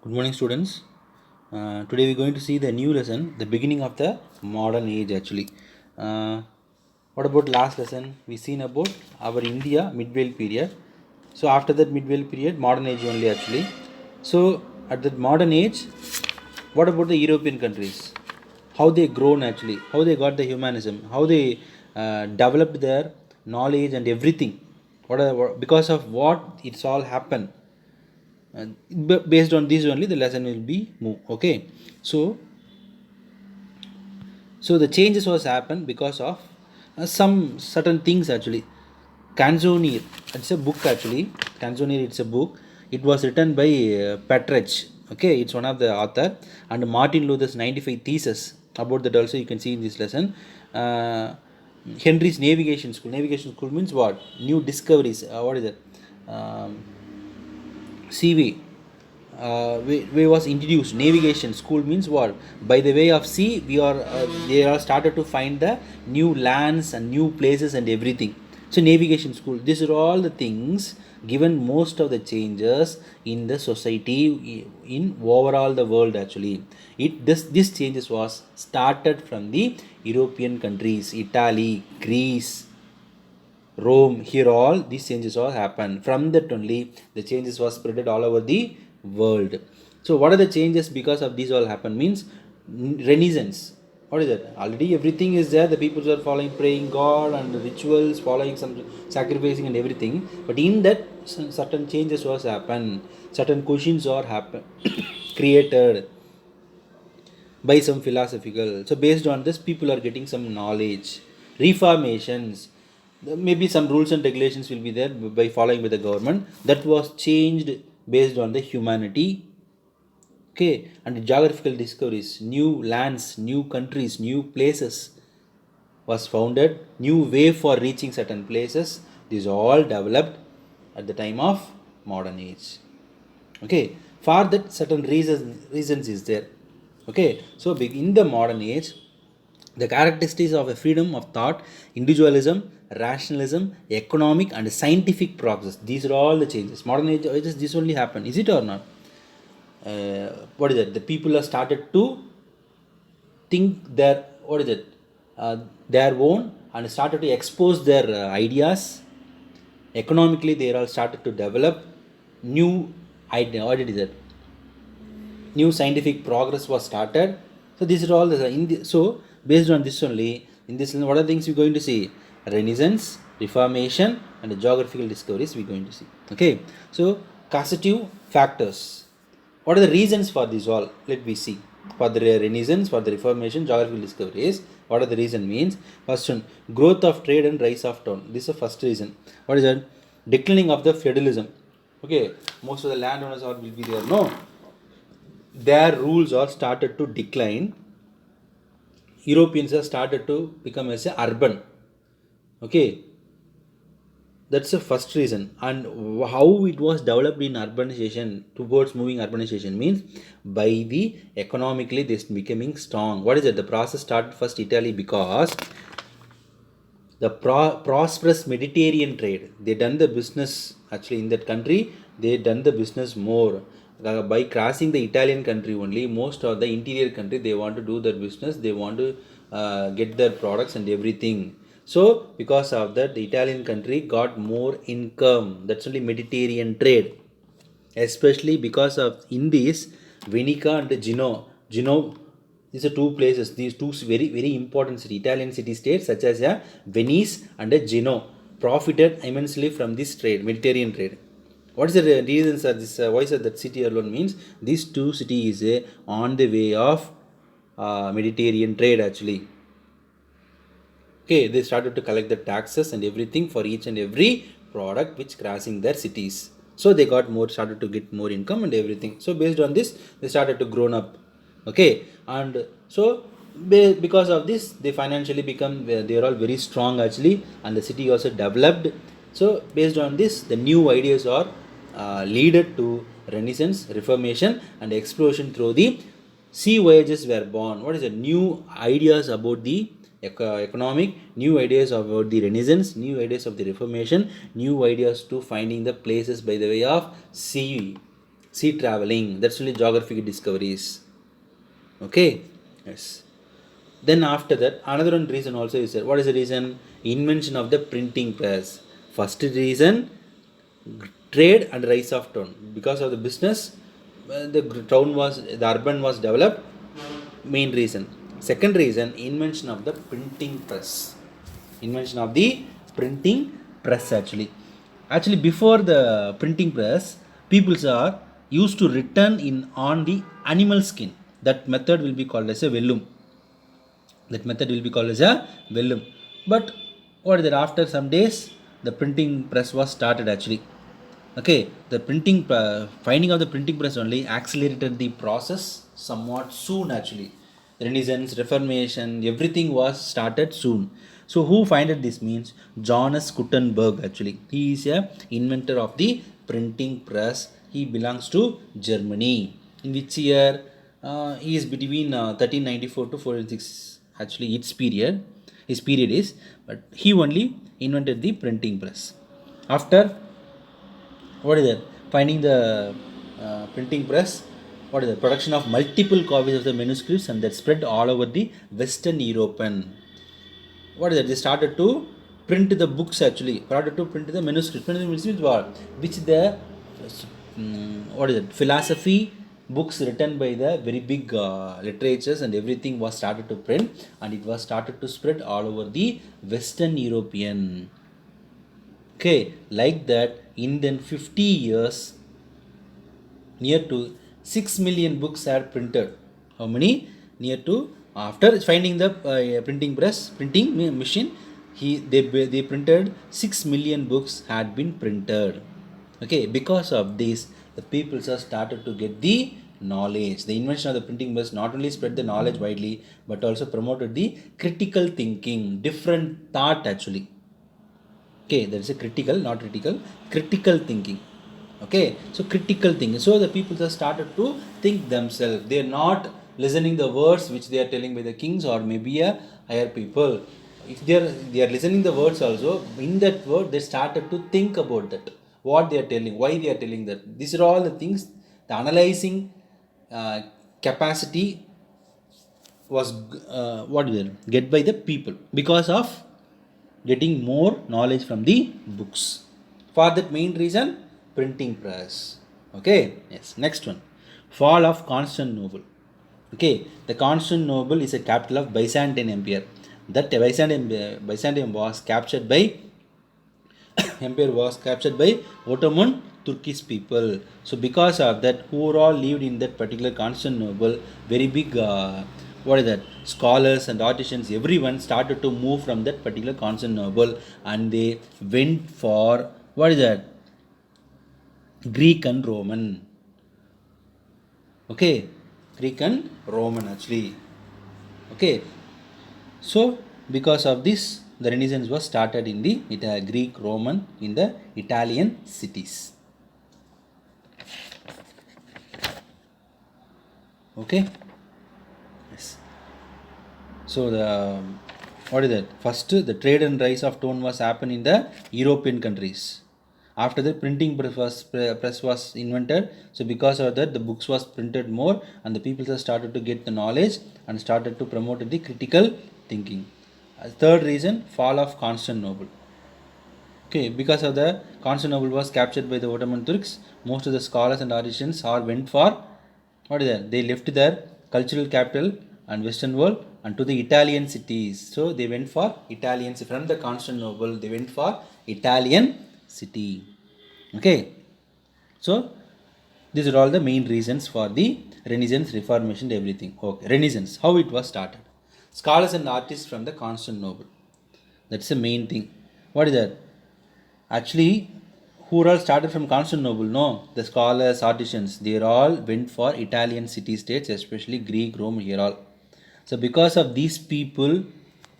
Good morning, students. Today we're going to see the new lesson, the beginning of the modern age. Actually, uh, what about last lesson? We seen about our India medieval period. So after that medieval period, modern age only actually. So at that modern age, what about the European countries? How they grown actually? How they got the humanism? How they developed their knowledge and everything? Because of what it's all happened, based on this only the lesson will be move. Okay, so the changes was happened because of some certain things actually. Canzonier, it's a book actually. Canzonier, it's a book. It was written by Petrarch. Okay, it's one of the author. And Martin Luther's 95 thesis about that also you can see in this lesson. uh, Henry's navigation school means what? New discoveries. What is it? CV, we was introduced. Navigation school means what? By the way of sea, we are they are started to find the new lands and new places and everything. So navigation school. These are all the things given most of the changes in the society, in overall the world actually. This changes was started from the European countries, Italy, Greece, Rome. Here all these changes all happen. From that only the changes was spreaded all over the world. So what are the changes because of these all happen means Renaissance. What is that? Already everything is there. The people are following, praying God and rituals, following some sacrificing and everything. But in that certain changes was happen. Certain questions are happen created by some philosophical. So based on this, people are getting some knowledge. Reformations, maybe some rules and regulations will be there by following by the government. That was changed based on the humanity. Okay, and the geographical discoveries, new lands, new countries, new places was founded. New way for reaching certain places. These all developed at the time of modern age. Okay, for that certain reasons is there. Okay, so in the modern age, the characteristics of a freedom of thought, individualism, rationalism, economic and scientific progress, these are all the changes. Modern age, this only happen, is it or not? What is it? The people have started to think their, what is it, their own, and started to expose their ideas. Economically they are all started to develop new idea. What it is it? New scientific progress was started. So these are all the so based on this only, in this what are the things we're going to see? Renaissance, Reformation, and the geographical discoveries we're going to see. Okay, so causative factors. What are the reasons for this all? Let me see. For the Renaissance, for the Reformation, geographical discoveries, what are the reason means? First one, growth of trade and rise of town. This is the first reason. What is that? Declining of the feudalism. Okay, most of the landowners all will be there. No, their rules are started to decline. Europeans have started to become as a urban. Okay, that's the first reason. And how it was developed in urbanization, towards moving urbanization means by the economically this becoming strong. What is it? The process started first Italy, because the prosperous Mediterranean trade, they done the business actually in that country. They done the business more. By crossing the Italian country only, most of the interior country they want to do their business. They want to get their products and everything. So because of that, the Italian country got more income. That's only Mediterranean trade, especially because of in this Venica and Genoa. These are two places. These two very very important Italian city states such as Venice and Genoa profited immensely from this trade, Mediterranean trade. What is the reasons of this? Why is that city alone means these two cities on the way of Mediterranean trade actually. Okay, they started to collect the taxes and everything for each and every product which crossing their cities. So they got more, started to get more income and everything. So based on this, they started to grown up. Okay, and so because of this, they financially become, they are all very strong actually, and the city also developed. So based on this, the new ideas are leaded to Renaissance, Reformation, and explosion through the sea voyages were born. What is the new ideas about the economic, new ideas about the Renaissance, new ideas of the Reformation, new ideas to finding the places by the way of sea. sea traveling, that's only geographic discoveries. Okay, yes. Then after that, another one reason also is that, what is the reason? Invention of the printing press. First reason, trade and rise of town. Because of the business, the town was, the urban was developed, main reason. Second reason, invention of the printing press. Invention of the printing press, actually before the printing press, peoples are used to written in on the animal skin. That method will be called as a vellum. That method will be called as a vellum. But what is that, after some days the printing press was started, okay. The printing finding of the printing press only accelerated the process somewhat soon, Renaissance, Reformation, everything was started soon. So who finded this means Johannes Gutenberg, he is a inventor of the printing press. He belongs to Germany. In which year? He is between 1394 to 406, its period. His period is, but he only invented the printing press. After, what is that, finding the printing press, what is the production of multiple copies of the manuscripts, and that spread all over the Western European. What is that, they started to print the books, started to print the manuscripts. Manuscripts what, which the what is it, philosophy books written by the very big literatures and everything was started to print, and it was started to spread all over the Western European. Okay, like that, in then 50 years, near to 6 million books are printed. How many? Near to, after finding the printing machine, they printed 6 million books had been printed. Okay, because of this, the people have started to get the knowledge. The invention of the printing press not only spread the knowledge widely, but also promoted the critical thinking, different thought, Okay, there is a critical, not critical, critical thinking. Okay, so critical thinking. So the people have started to think themselves. They are not listening the words which they are telling by the kings or maybe a higher people. If they are listening the words also, in that word they started to think about that, what they are telling, why they are telling that. These are all the things. The analyzing capacity was what is it, get by the people because of getting more knowledge from the books. For that main reason, printing press. Okay, yes. Next one, fall of Constantinople. Okay, the Constantinople is a capital of Byzantine Empire. That Byzantium was captured by empire was captured by Ottoman Turkish people. So because of that, who all lived in that particular Constantinople, very big what is that, scholars and artisans, everyone started to move from that particular Constantinople, and they went for, what is that, Greek and Roman. Okay, Greek and Roman Okay, so because of this, the Renaissance was started in the Greek, Roman, in the Italian cities. Okay, yes. So the, what is that? First, the trade and rise of tone was happened in the European countries. After the printing press was invented, so because of that, the books was printed more, and the people started to get the knowledge and started to promote the critical thinking. Third reason, fall of Constantinople. Okay, because of the Constantinople was captured by the Ottoman Turks, most of the scholars and artisans all went for, what is that? They left their cultural capital and Western world and to the Italian cities. So they went for Italians from the Constantinople. They went for Italian city. Okay, so these are all the main reasons for the Renaissance, Reformation, everything. Okay, Renaissance, how it was started. Scholars and artists from the Constantinople. That's the main thing. What is that? Actually, who all started from Constantinople? No, the scholars, artisans, they all went for Italian city-states, especially Greek, Rome, here all. So because of these people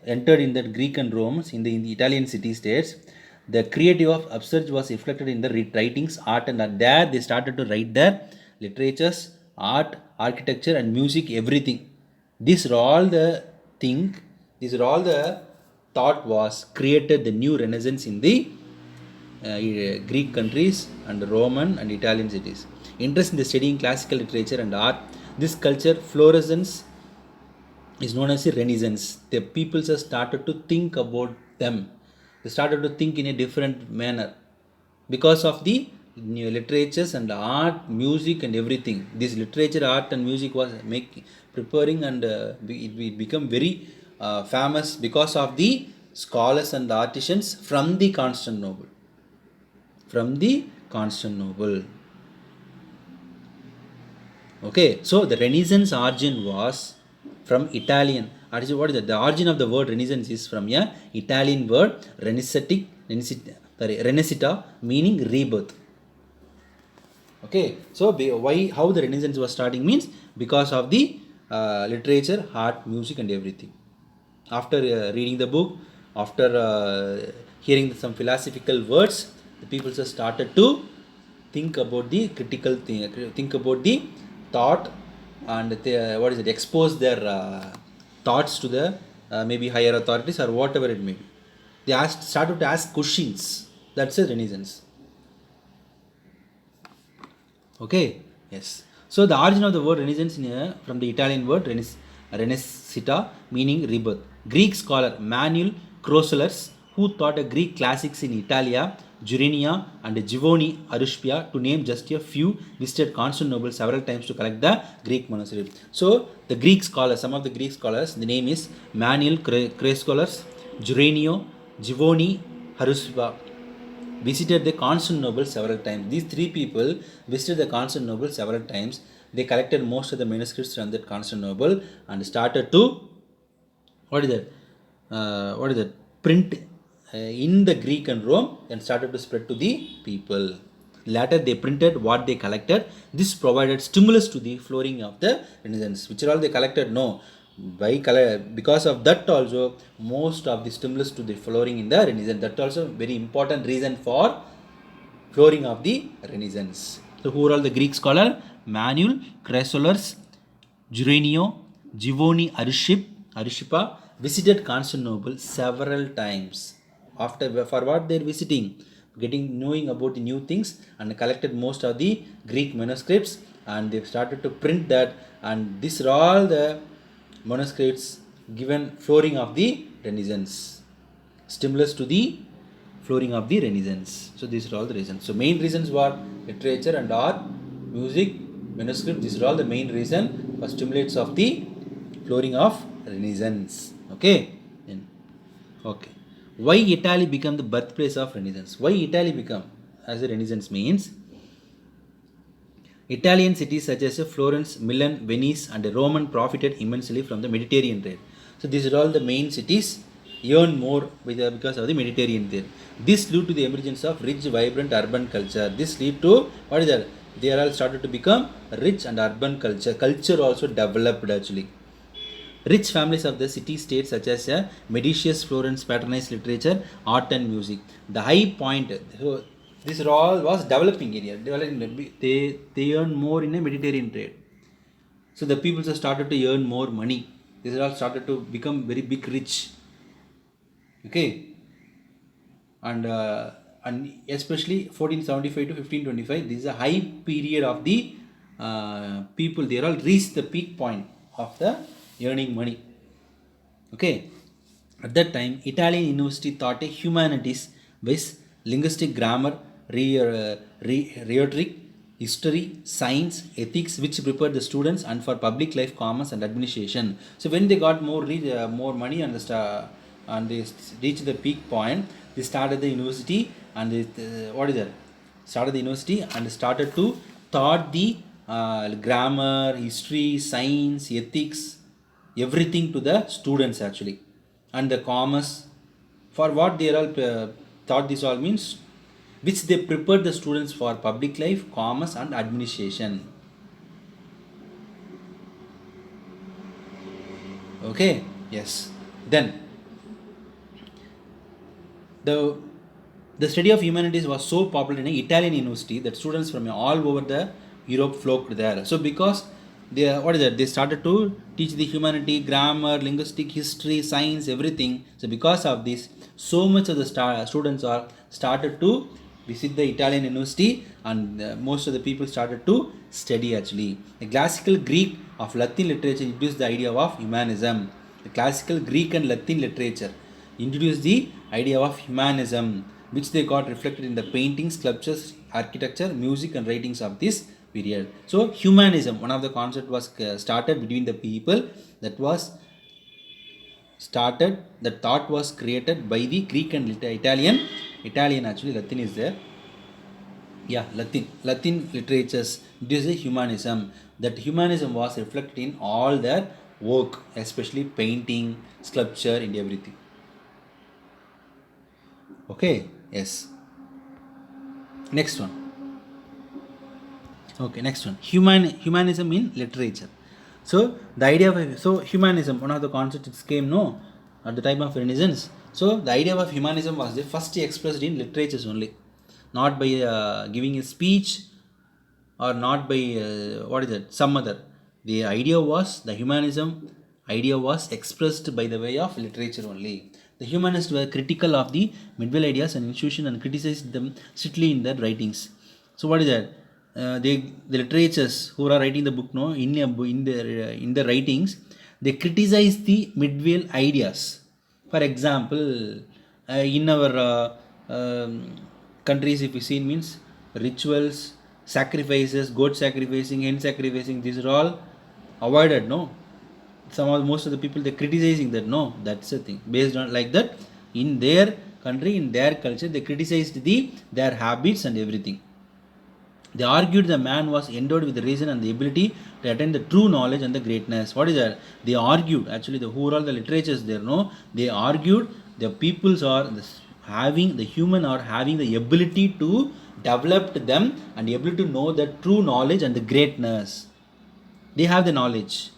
entered in that Greek and Rome, in the Italian city-states, the creative of upsurge was reflected in the writings, art and art. There they started to write their literatures, art, architecture and music, everything. These are all the thing, these are all the thought was created the new renaissance in the Greek countries and Roman and Italian cities. interest in the studying classical literature and art. This culture fluorescence is known as the Renaissance. The people have started to think about them. They started to think in a different manner because of the new literatures and art, music, and everything. This literature, art, and music was preparing, and it become very famous because of the scholars and the artisans from the Constantinople. From the Constantinople. Okay, so the Renaissance origin was from Italian. What is it? The origin of the word Renaissance is from a Italian word Renescita, meaning rebirth. Okay, so why how the Renaissance was starting means because of the literature, art, music, and everything. After reading the book, after hearing some philosophical words, the people just started to think about the critical thing, think about the thought, and they, what is it, expose their thoughts to the maybe higher authorities or whatever it may be. They started to ask questions. That's a Renaissance. Okay, yes. So the origin of the word Renaissance from the Italian word Renescita, meaning rebirth. Greek scholar Manuel Crassus, who taught a Greek classics in Italia, Jurenia, and Giovanni Aruspia, to name just a few, visited Constantinople several times to collect the Greek manuscripts. So the Greek scholars, some of the Greek scholars, the name is Manuel Crassus, Jurenio, Giovanni Aruspia, visited the Constantinople several times. These three people visited the Constantinople several times. They collected most of the manuscripts from that Constantinople and started to print in the Greek and Rome, and started to spread to the people. Later they printed what they collected. This provided stimulus to the flowering of the Renaissance. Which are all they collected? No. Because of that also, most of the stimulus to the flowering in the Renaissance. That also very important reason for flowering of the Renaissance. So who are all the Greek scholar? Manuel Crassus, Jurenio, Giovanni Arishipa visited Constantinople several times. After, for what they are visiting? Knowing about the new things, and collected most of the Greek manuscripts, and they started to print that, and these are all the manuscripts given flowering of the Renaissance, stimulus to the flowering of the Renaissance. So these are all the reasons. So main reasons were literature and art, music, manuscript. These are all the main reason for stimulates of the flowering of Renaissance. Okay. Okay. Why Italy became the birthplace of Renaissance? Why Italy become as a Renaissance means? Italian cities such as Florence, Milan, Venice, and Rome profited immensely from the Mediterranean trade. So these are all the main cities earn more because of the Mediterranean trade. This led to the emergence of rich, vibrant urban culture. This led to what is that? They are all started to become rich and urban culture. Culture also developed actually. Rich families of the city-states such as Medicius, Florence patronized literature, art, and music. The high point. So this all was developing area. They earn more in a Mediterranean trade. So the people have started to earn more money. These all started to become very big rich. Okay, and especially 1475 to 1525. This is a high period of the people. They all reached the peak point of the earning money. Okay, at that time, Italian university taught a humanities with linguistic, grammar, rhetoric, history, science, ethics, which prepared the students and for public life, commerce, and administration. So when they got more money and they reached the peak point, they started the university, and started the university and started to taught the grammar, history, science, ethics, everything to the students actually, and the commerce. For what they are all thought, this all means which they prepared the students for public life, commerce, and administration. Okay, yes. Then the study of humanities was so popular in an Italian university that students from all over the Europe flocked there. So because they started to teach the humanity, grammar, linguistic, history, science, everything. So because of this, so much of the students are started to visit the Italian university, and most of the people started to study actually. The classical Greek of Latin literature introduced the idea of humanism. The classical Greek and Latin literature introduced the idea of humanism, which they got reflected in the paintings, sculptures, architecture, music, and writings of this period. So, humanism, one of the concept was started between the people that was started. The thought was created by the Greek and Italian actually Latin is there. Yeah, Latin literatures. This is humanism. That humanism was reflected in all their work, especially painting, sculpture, and everything. Okay, yes. Next one. Okay, next one. Humanism in literature. So the idea of humanism, one of the concepts it came no at the time of Renaissance. So the idea of humanism was the first expressed in literatures only, not by giving a speech or not by what is it some other. The idea was the humanism idea was expressed by the way of literature only. The humanists were critical of the medieval ideas and institutions and criticized them strictly in their writings. So what is that? The literatures who are writing the book, no, in the writings, they criticize the medieval ideas. For example, in our countries, if we see means rituals, sacrifices, goat sacrificing, hen sacrificing, these are all avoided. No, most of the people they criticizing that. No, that's the thing. Based on like that, in their country, in their culture, they criticized their habits and everything. They argued the man was endowed with the reason and the ability to attain the true knowledge and the greatness. What is that? They argued. Actually, the who are all the literatures there? No, they argued the peoples are having the human are having the ability to develop them and the ability to know the true knowledge and the greatness. They have the knowledge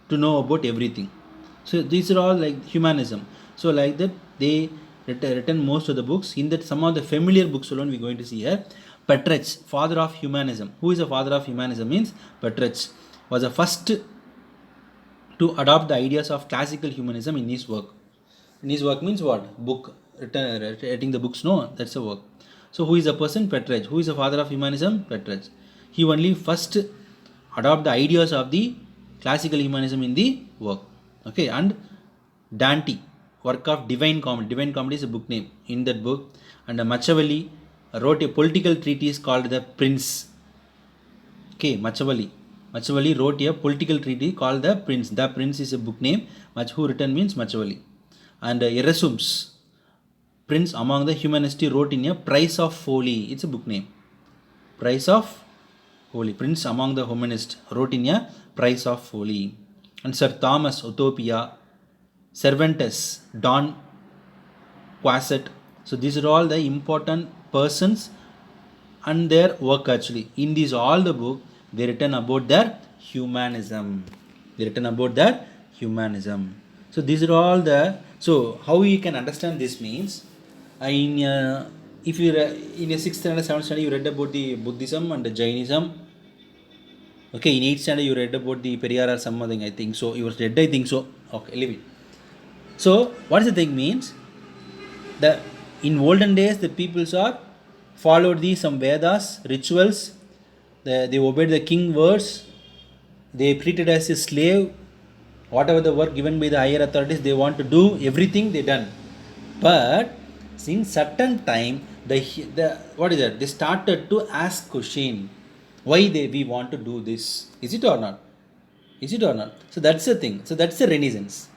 to know about everything. So these are all like humanism. So like that they written most of the books. In that some of the familiar books alone we're going to see here. Petrarch, father of humanism. Who is the father of humanism means Petrarch was the first to adopt the ideas of classical humanism in his work. In his work means what? Book, writing the books, no, that's a work. So who is the person? Petrarch. Who is the father of humanism? Petrarch. He only first adopt the ideas of the classical humanism in the work. Okay, and Dante, work of Divine Comedy. Divine Comedy is a book name. In that book, and Machiavelli wrote a political treatise called The Prince. Okay, Machiavelli wrote a political treatise called The Prince. The Prince is a book name. Who written means Machiavelli. And Erasmus, Prince among the Humanists, wrote in a Price of Folly. It's a book name. Price of Folly. Prince among the Humanists wrote in a Price of Folly. And Sir Thomas Utopia, Cervantes, Don Quixote. So these are all the important persons and their work actually. In these all the book they written about their humanism. So these are all the. So how you can understand this means if you in a 6th standard 7th standard you read about the Buddhism and the Jainism. Okay, in 8th standard you read about the Periyar or something, I think so. You was read, I think so. Okay, leave it. So what is the thing means? The in olden days the peoples are followed some Vedas, rituals, they obeyed the king words, they treated as a slave, whatever the work given by the higher authorities they want to do, everything they done. But since certain time the what is that? They started to ask question, why we want to do this? Is it or not? So that's the thing. So that's a renaissance.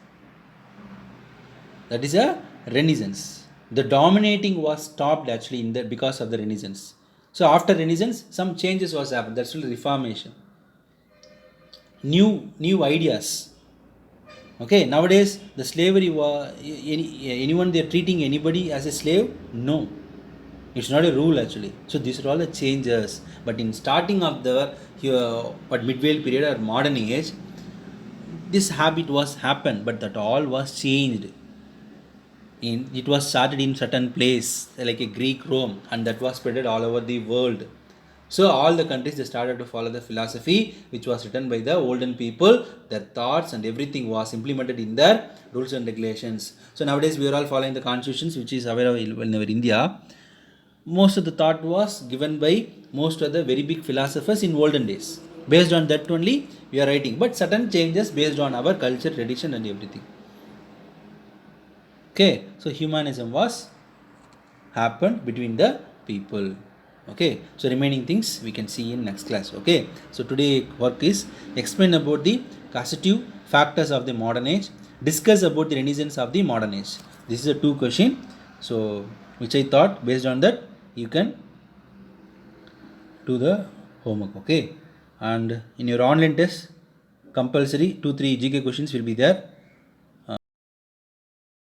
That is a renaissance. The dominating was stopped actually in that because of the renaissance. So after renaissance some changes was happened. That's really reformation. New ideas. Okay, nowadays the slavery was anyone they are treating anybody as a slave? No, it's not a rule actually. So these are all the changes. But in starting of the medieval period or modern age, this habit was happened, but that all was changed. It was started in certain place like a Greek Rome, and that was spread all over the world. So all the countries they started to follow the philosophy which was written by the olden people. Their thoughts and everything was implemented in their rules and regulations. So nowadays we are all following the constitutions which is available in our India. most of the thought was given by most of the very big philosophers in olden days. Based on that only we are writing, but certain changes based on our culture, tradition and everything. Okay, so humanism was happened between the people. Okay, so remaining things we can see in next class. Okay, so today work is explain about the constitutive factors of the modern age, discuss about the renaissance of the modern age. This is a two question, so which I thought based on that you can do the homework. Okay, and in your online test compulsory 2-3 GK questions will be there.